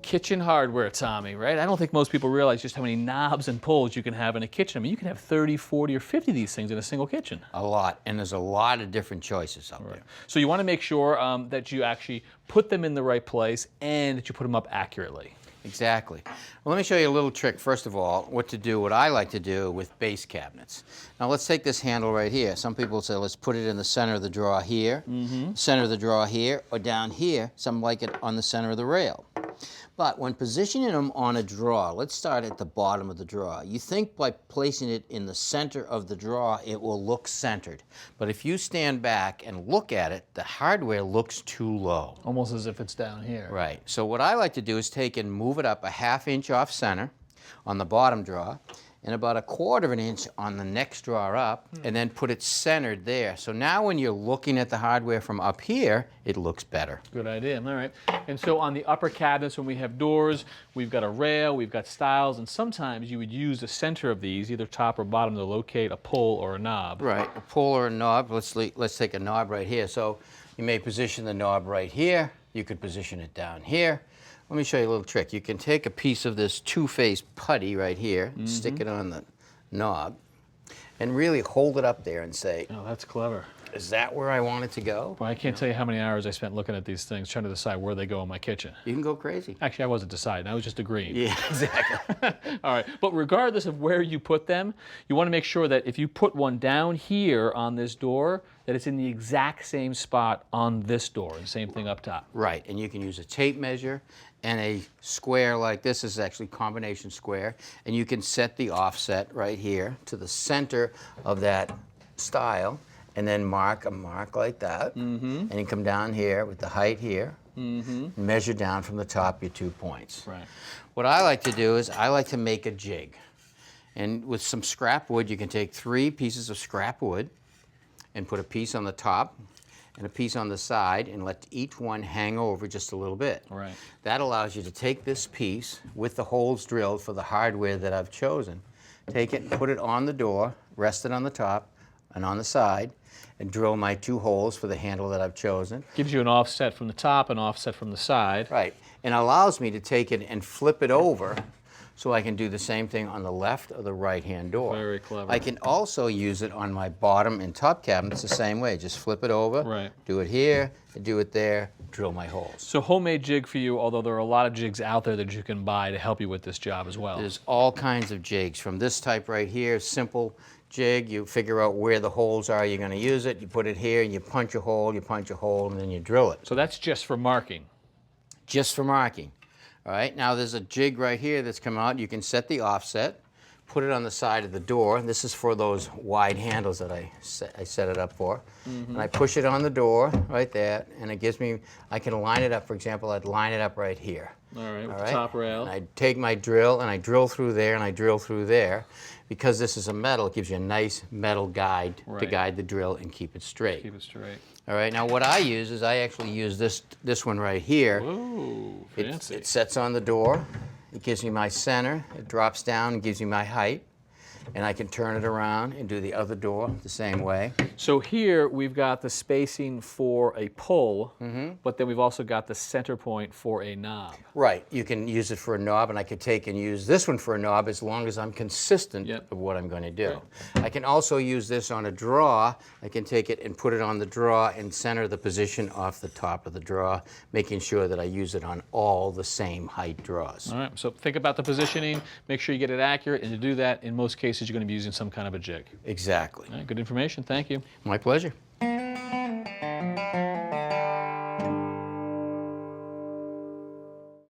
Kitchen hardware, Tommy, right? I don't think most people realize just how many knobs and pulls you can have in a kitchen. I mean, you can have 30, 40, or 50 of these things in a single kitchen. A lot, and there's a lot of different choices out there. So you want to make sure that you actually put them in the right place and that you put them up accurately. Exactly. Well, let me show you a little trick, first of all, what I like to do with base cabinets. Now let's take this handle right here. Some people say let's put it in the center of the drawer here, center of the drawer here, or down here. Some like it on the center of the rail. But when positioning them on a drawer, let's start at the bottom of the drawer. You think by placing it in the center of the drawer, it will look centered. But if you stand back and look at it, the hardware looks too low. Almost as if it's down here. Right. So what I like to do is take and move it up a ½ inch off center on the bottom drawer, and about1/4 inch on the next drawer up, and then put it centered there. So now when you're looking at the hardware from up here, it looks better. Good idea. All right. And so on the upper cabinets, when we have doors, we've got a rail, we've got stiles, and sometimes you would use the center of these, either top or bottom, to locate a pull or a knob. Right. A pull or a knob. Let's take a knob right here. So you may position the knob right here. You could position it down here. Let me show you a little trick. You can take a piece of this two-phase putty right here, stick it on the knob, and really hold it up there and say, Oh, that's clever. is that where I want it to go? Well, I can't tell you how many hours I spent looking at these things, trying to decide where they go in my kitchen. You can go crazy. Actually, I wasn't deciding. I was just agreeing. Yeah, exactly. All right. But regardless of where you put them, you want to make sure that if you put one down here on this door, that it's in the exact same spot on this door, and same thing up top. Right, and you can use a tape measure and a square like this is actually combination square, and you can set the offset right here to the center of that stile, and then mark a mark like that, and you come down here with the height here, measure down from the top your 2 points. Right. What I like to do is I like to make a jig, and with some scrap wood, you can take 3 pieces of scrap wood and put a piece on the top and a piece on the side and let each one hang over just a little bit. Right. That allows you to take this piece with the holes drilled for the hardware that I've chosen, take it and put it on the door, rest it on the top and on the side, and drill my 2 holes for the handle that I've chosen. Gives you an offset from the top and offset from the side. Right, and allows me to take it and flip it over so I can do the same thing on the left or the right-hand door. Very clever. I can also use it on my bottom and top cabinets the same way. Just flip it over, Right. do it here, do it there, drill my holes. So homemade jig for you, although there are a lot of jigs out there that you can buy to help you with this job as well. There's all kinds of jigs. From this type right here, simple jig, you figure out where the holes are you're going to use it, you put it here, you punch a hole, and then you drill it. So that's just for marking. Just for marking. All right, now there's a jig right here that's come out. You can set the offset, put it on the side of the door. This is for those wide handles that I set it up for. And I push it on the door right there, and it gives me, I can line it up. For example, I'd line it up right here. All right, with the top rail. And I take my drill and I drill through there and I drill through there. Because this is a metal, it gives you a nice metal guide to guide the drill and keep it straight. Keep it straight. All right, now what I use is I actually use this one right here. Whoa, fancy. It sets on the door. It gives me my center. It drops down and gives me my height. And I can turn it around and do the other door the same way. So here we've got the spacing for a pull, but then we've also got the center point for a knob. Right. You can use it for a knob, and I could take and use this one for a knob as long as I'm consistent of what I'm going to do. Right. I can also use this on a drawer. I can take it and put it on the drawer and center the position off the top of the drawer, making sure that I use it on all the same height drawers. All right, so think about the positioning, make sure you get it accurate, and to do that, in most cases, you're going to be using some kind of a jig. Exactly. All right, good information, thank you. My pleasure.